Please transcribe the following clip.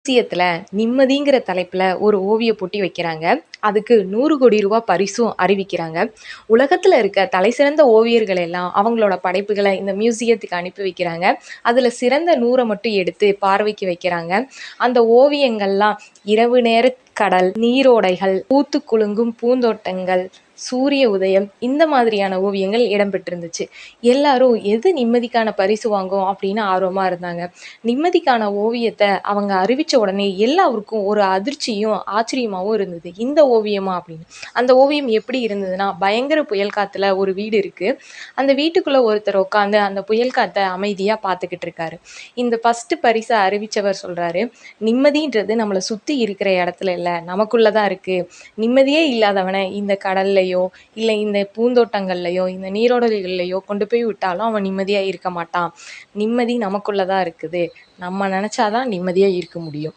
மியூசியத்துல நிம்மதிங்கிற தலைப்புல ஒரு ஓவிய போட்டி வைக்கிறாங்க. அதுக்கு 100 கோடி ரூபா பரிசும் அறிவிக்கிறாங்க. உலகத்துல இருக்க தலைசிறந்த ஓவியர்கள் எல்லாம் அவங்களோட படைப்புகள இந்த மியூசியத்துக்கு அனுப்பி வைக்கிறாங்க. அதுல சிறந்த 100 மட்டும் எடுத்து பார்வைக்கு வைக்கிறாங்க. அந்த ஓவியங்கள்லாம் இரவு நேர கடல், நீரோடைகள், பூத்து குலுங்கும் பூந்தோட்டங்கள், சூரிய உதயம் இந்த மாதிரியான ஓவியங்கள் இடம்பெற்றிருந்துச்சு. எல்லாரும் எது நிம்மதிக்கான பரிசு வாங்கும் அப்படின்னு ஆர்வமா இருந்தாங்க. நிம்மதிக்கான ஓவியத்த அவங்க அறிவிச்ச உடனே எல்லாருக்கும் ஒரு அதிர்ச்சியும், ஆச்சரியமாவும் இருந்தது. இந்த ஓவியமா அப்படின்னு. அந்த ஓவியம் எப்படி இருந்ததுன்னா, பயங்கர புயல் காத்துல ஒரு வீடு இருக்கு. அந்த வீட்டுக்குள்ள ஒருத்தர் உட்காந்து அந்த புயல் காத்த அமைதியா பார்த்துக்கிட்டு இருக்காரு. இந்த ஃபர்ஸ்ட் பரிச அறிவிச்சவர் சொல்றாரு, "நிம்மதின்றது நம்மள சுத்தி இருக்கிற இடத்துல இல்ல, நமக்குள்ள தான் இருக்கு. நிம்மதியே இல்லாதவன இந்த கடல்லயோ, இல்ல இந்த பூந்தோட்டங்கள்லயோ, இந்த நீரோடைகள்லயோ கொண்டு போய் விட்டாலும் அவன் நிம்மதியா இருக்க மாட்டான். நிம்மதி நமக்குள்ள தான் இருக்குது. நம்ம நெனச்சா தான் நிம்மதியா இருக்க முடியும்."